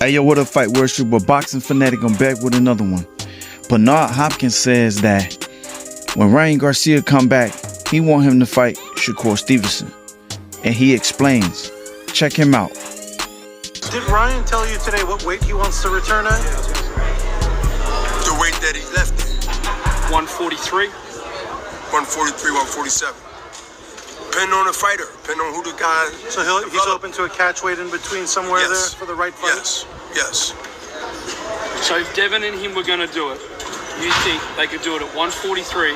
Hey yo, what up, Fight Worship? But Boxing Fanatic, I'm back with another one. Bernard Hopkins says that when Ryan Garcia come back, he want him to fight Shakur Stevenson. And he explains. Check him out. Did Ryan tell you today what weight he wants to return at? The weight that he left at. 143? 143, 147. Depending on the fighter, depending on who the guy. So he's open to a catch weight in between somewhere there for the right fight? Yes. So if Devin and him were going to do it, you think they could do it at 143,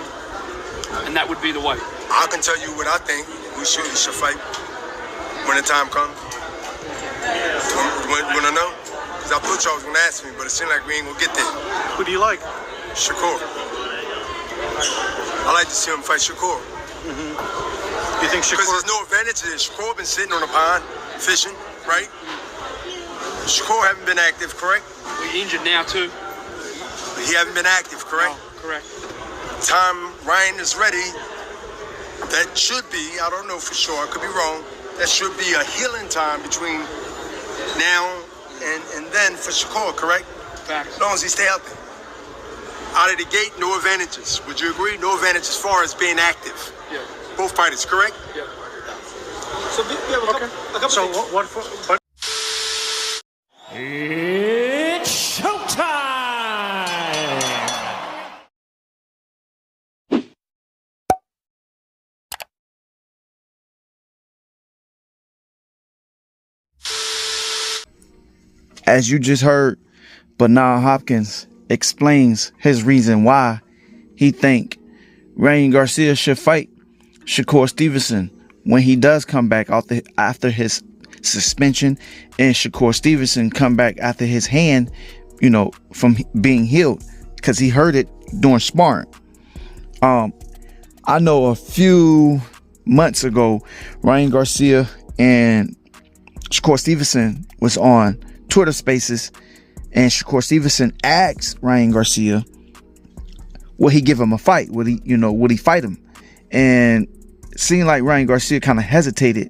and that would be the weight? I can tell you what I think we should fight when the time comes. Want to know? Because I thought y'all was going to ask me, but it seemed like we ain't going to get there. Who do you like? Shakur. I like to see him fight Shakur. You think Shakur? Because there's no advantage to this. Shakur been sitting on a pond, fishing, right? Shakur haven't been active, correct? We're injured now too. He haven't been active, correct? No, correct. Time Ryan is ready, that should be, I don't know for sure, I could be wrong, that should be a healing time between now and then for Shakur, correct? Facts. As long as he stay out there. Out of the gate, no advantages. Would you agree? No advantage as far as being active. Yeah. Both fighters, correct? Yeah. So we have a couple. So what? It's showtime! As you just heard, Bernard Hopkins explains his reason why he think Ryan Garcia should fight Shakur Stevenson when he does come back after his suspension, and Shakur Stevenson come back after his hand, from being healed, because he hurt it during sparring. I know a few months ago, Ryan Garcia and Shakur Stevenson was on Twitter Spaces, and Shakur Stevenson asked Ryan Garcia, would he give him a fight? Would he fight him? And it seemed like Ryan Garcia kind of hesitated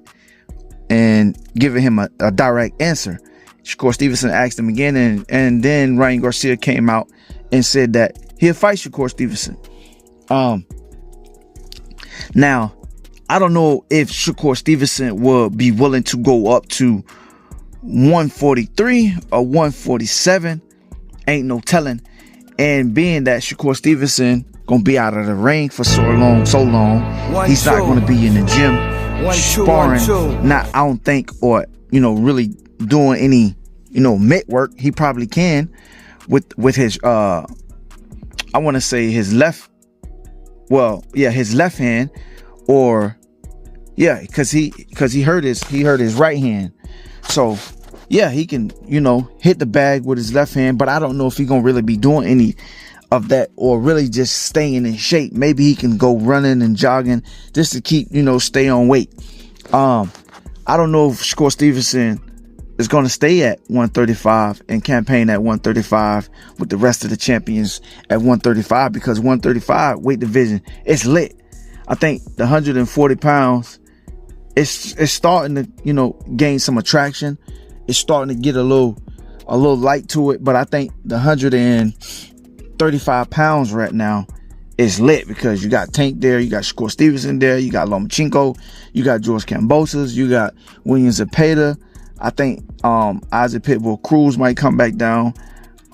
and giving him a direct answer. Shakur Stevenson asked him again, and then Ryan Garcia came out and said that he'll fight Shakur Stevenson. Now, I don't know if Shakur Stevenson will be willing to go up to 143 or 147. Ain't no telling. And being that Shakur Stevenson gonna be out of the ring for so long, he's not gonna be in the gym sparring. I don't think, or really doing any mitt work. He probably can with his I want to say his left. Well, yeah, his left hand, or yeah, because he hurt his right hand. So yeah, he can hit the bag with his left hand, but I don't know if he's gonna really be doing any of that, or really just staying in shape. Maybe he can go running and jogging just to keep stay on weight. I don't know if Shakur Stevenson is going to stay at 135 and campaign at 135 with the rest of the champions at 135, because 135 weight division is lit. I think the 140 pounds it's starting to gain some attraction. It's starting to get a little light to it, but I think the 135 pounds right now is lit, because you got Tank there, you got Shakur Stevenson there, you got Lomachenko, you got George Kambosos, you got Williams Zepeda. I think Isaac Pitbull Cruz might come back down,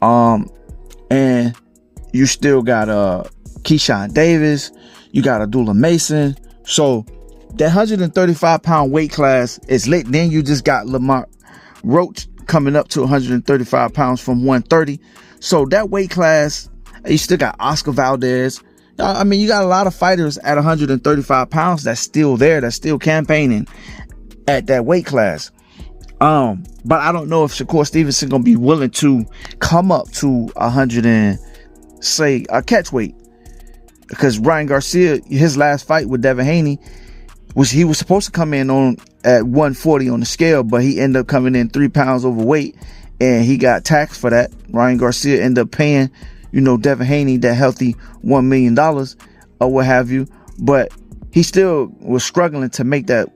and you still got Keyshawn Davis, you got Abdullah Mason. So that 135 pound weight class is lit. Then you just got Lamar Roach coming up to 135 pounds from 130. So that weight class, you still got Oscar Valdez. I mean, you got a lot of fighters at 135 pounds that's still there, that's still campaigning at that weight class. But I don't know if Shakur Stevenson gonna be willing to come up to 100 and say a catch weight, because Ryan Garcia, his last fight with Devin Haney, he was supposed to come in on at 140 on the scale, but he ended up coming in 3 pounds overweight, and he got taxed for that. Ryan Garcia ended up paying Devin Haney that healthy $1 million or what have you, but he still was struggling to make that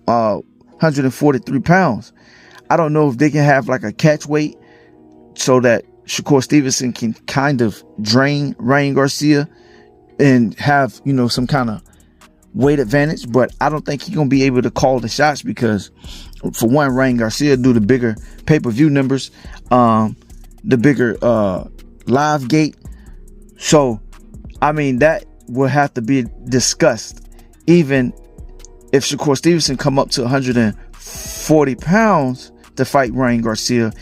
143 pounds. I don't know if they can have like a catch weight so that Shakur Stevenson can kind of drain Ryan Garcia and have, some kind of weight advantage. But I don't think he's going to be able to call the shots because, for one, Ryan Garcia do the bigger pay-per-view numbers, the bigger live gate. So, that will have to be discussed. Even if Shakur Stevenson come up to 140 pounds to fight Ryan Garcia,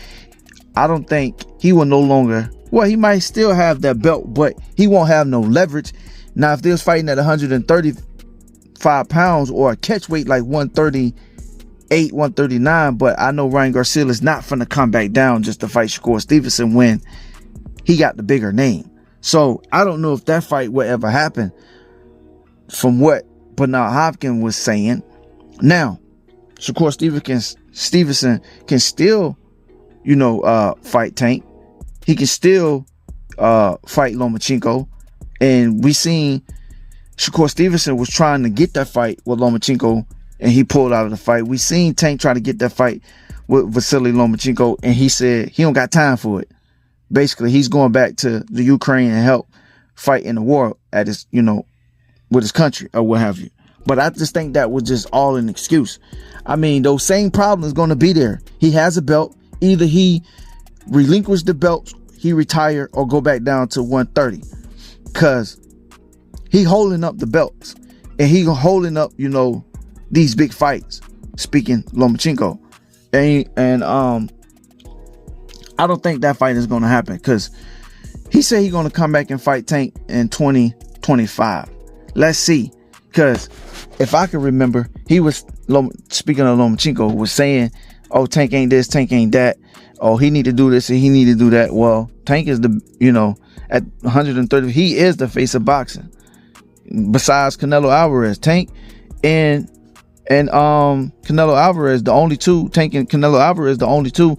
I don't think he will no longer, he might still have that belt, but he won't have no leverage. Now, if they was fighting at 135 pounds or a catch weight like 138, 139, but I know Ryan Garcia is not finna come back down just to fight Shakur Stevenson when he got the bigger name. So I don't know if that fight will ever happen from what Bernard Hopkins was saying. Now, Shakur Stevenson can still, fight Tank. He can still fight Lomachenko. And we seen Shakur Stevenson was trying to get that fight with Lomachenko and he pulled out of the fight. We seen Tank try to get that fight with Vasily Lomachenko and he said he don't got time for it. Basically, he's going back to the Ukraine and help fight in the war at his, with his country or what have you. But I just think that was just all an excuse. Those same problems going to be there. He has a belt. Either he relinquish the belt, he retire, or go back down to 130. Because he holding up the belts. And he holding up, these big fights. Speaking Lomachenko. And I don't think that fight is going to happen. Because he said he's going to come back and fight Tank in 2025. Let's see. Because if I can remember, he was, speaking of Lomachenko, was saying, oh, Tank ain't this, Tank ain't that. Oh, he need to do this and he need to do that. Well, Tank is the, at 130, he is the face of boxing. Besides Canelo Alvarez, Tank and Canelo Alvarez, the only two, Tank and Canelo Alvarez, the only two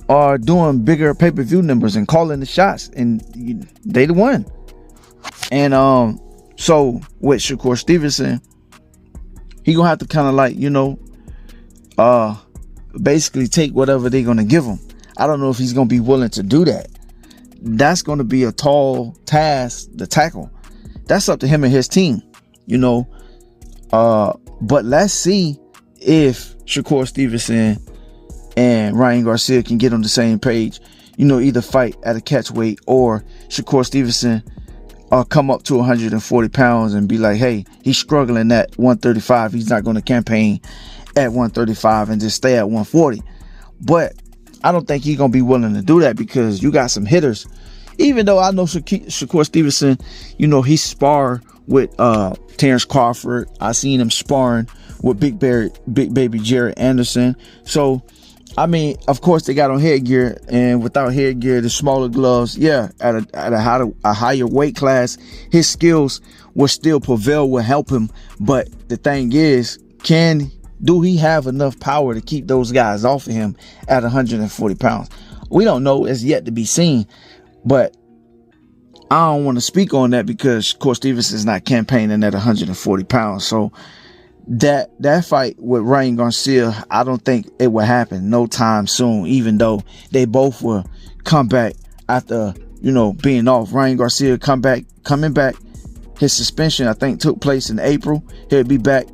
are doing bigger pay-per-view numbers and calling the shots, and they the one. And so with Shakur Stevenson, he gonna have to kind of like, basically take whatever they're gonna give him. I don't know if he's gonna be willing to do that. That's gonna be a tall task to tackle. That's up to him and his team, but let's see if Shakur Stevenson and Ryan Garcia can get on the same page, either fight at a catch weight or Shakur Stevenson come up to 140 pounds and be like, hey, he's struggling at 135. He's not going to campaign at 135 and just stay at 140. But I don't think he's going to be willing to do that because you got some hitters. Even though I know Shakur Stevenson, he sparred with Terrence Crawford. I seen him sparring with Big Baby Jared Anderson. So, of course, they got on headgear, and without headgear, the smaller gloves, at a higher weight class, his skills will still prevail, will help him. But the thing is, do he have enough power to keep those guys off of him at 140 pounds? We don't know. It's yet to be seen. But I don't want to speak on that because, of course, Stevenson is not campaigning at 140 pounds. So that fight with Ryan Garcia, I don't think it will happen no time soon, even though they both will come back after, being off. Ryan Garcia coming back. His suspension, I think, took place in April. He'll be back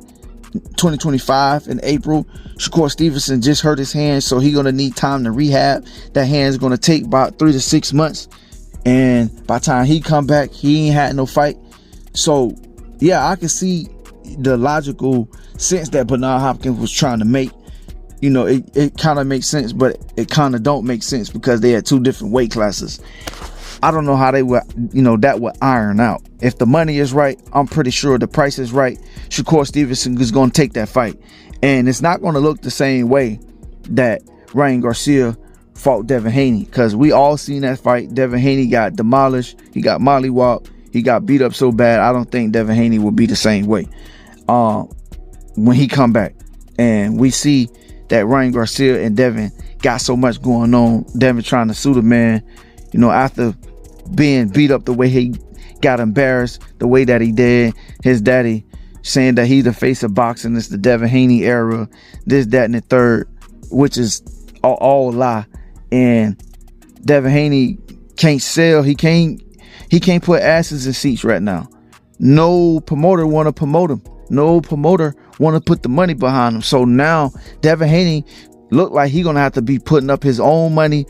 2025 in April. Shakur Stevenson just hurt his hand, so he's going to need time to rehab. That hand's going to take about 3 to 6 months. And by the time he come back, he ain't had no fight. So, yeah, I can see the logical sense that Bernard Hopkins was trying to make. It kind of makes sense, but it kind of don't make sense because they had two different weight classes. I don't know how they would, that would iron out. If the money is right, I'm pretty sure the price is right. Shakur Stevenson is going to take that fight. And it's not going to look the same way that Ryan Garcia fought Devin Haney, because we all seen that fight. Devin Haney got demolished. He got mollywopped. He got beat up so bad. I don't think Devin Haney will be the same way when he come back. And we see that Ryan Garcia and Devin got so much going on. Devin trying to sue the man, after being beat up the way he got embarrassed, the way that he did. His daddy saying that he's the face of boxing. It's the Devin Haney era, this, that, and the third, which is all a lie. And Devin Haney can't sell. He can't put asses in seats right now. No promoter want to promote him. No promoter want to put the money behind him. So now Devin Haney look like he gonna have to be putting up his own money,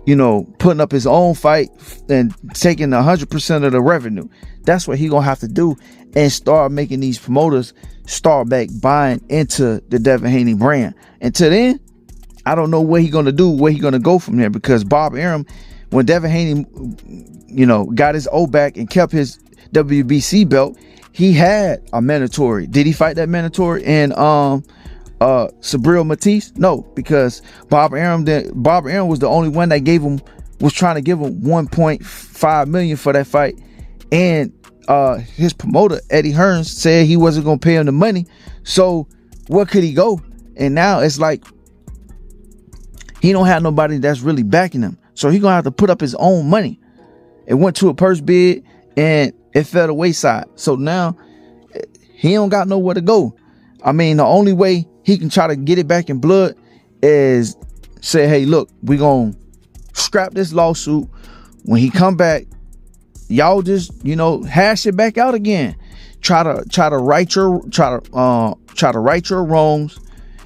putting up his own fight and taking 100% of the revenue. That's what he gonna have to do, and start making these promoters start back buying into the Devin Haney brand. Until then, I don't know what he gonna do, where he gonna go from there, because Bob Arum, when Devin Haney, got his O back and kept his WBC belt, he had a mandatory. Did he fight that mandatory in Subriel Matisse? No, because Bob Arum was the only one that was trying to give him $1.5 million for that fight, and his promoter Eddie Hearns said he wasn't gonna pay him the money. So where could he go? And now it's like he don't have nobody that's really backing him, so he gonna have to put up his own money. It went to a purse bid and it fell to wayside. So now he don't got nowhere to go. I mean, the only way he can try to get it back in blood is say, hey, look, we gonna scrap this lawsuit. When he come back, y'all just hash it back out again. Try to right your wrongs,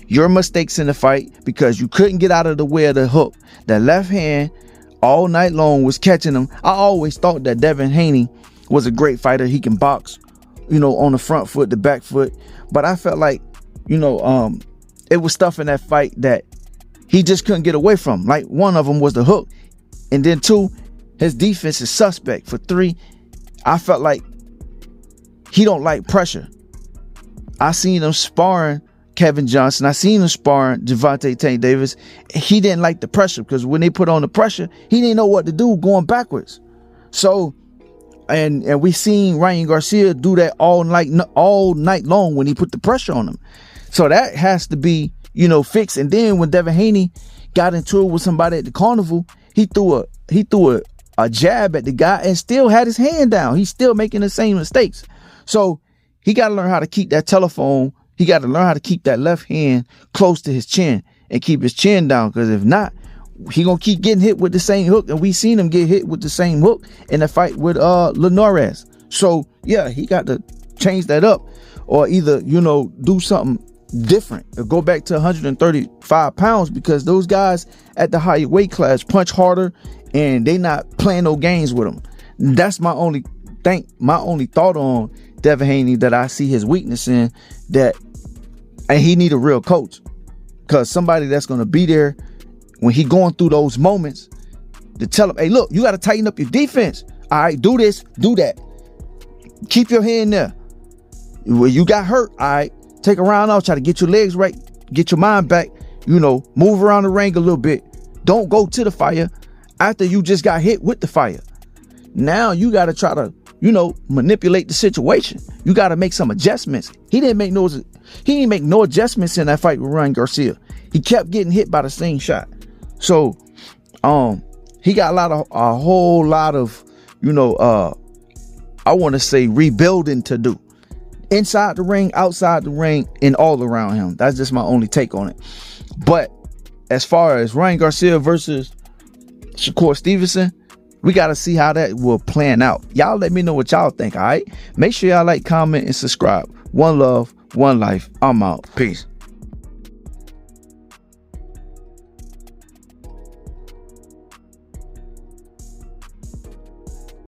your mistakes in the fight, because you couldn't get out of the way of the hook. That left hand all night long was catching him. I always thought that Devin Haney was a great fighter. He can box, on the front foot, the back foot. But I felt like, it was stuff in that fight that he just couldn't get away from. Like, one of them was the hook. And then 2, his defense is suspect. For 3, I felt like he don't like pressure. I seen him sparring Kevin Johnson. I seen him sparring Gervonta Tank Davis. He didn't like the pressure, because when they put on the pressure, he didn't know what to do going backwards. So, and we seen Ryan Garcia do that all night long when he put the pressure on him. So that has to be, fixed. And then when Devin Haney got into it with somebody at the carnival, he threw a jab at the guy and still had his hand down. He's still making the same mistakes. So he got to learn how to keep that telephone. He got to learn how to keep that left hand close to his chin and keep his chin down, because if not, he gonna keep getting hit with the same hook. And we seen him get hit with the same hook in the fight with Linares. So yeah, he got to change that up, or either do something different, or go back to 135 pounds, because those guys at the higher weight class punch harder and they not playing no games with him. That's my only thought on Devin Haney, that I see his weakness in, and he need a real coach, because somebody that's going to be there when he going through those moments to tell him, hey, look, you got to tighten up your defense. All right, do this, do that. Keep your hand there. When you got hurt, all right, take a round off, try to get your legs right, get your mind back, move around the ring a little bit. Don't go to the fire after you just got hit with the fire. Now you got to try to, manipulate the situation. You got to make some adjustments. He didn't make no adjustments in that fight with Ryan Garcia. He kept getting hit by the same shot. So, he got a whole lot of, I want to say rebuilding to do. Inside the ring, outside the ring, and all around him. That's just my only take on it. But as far as Ryan Garcia versus Shakur Stevenson, we got to see how that will plan out. Y'all let me know what y'all think, all right? Make sure y'all like, comment, and subscribe. One love, one life. I'm out. Peace.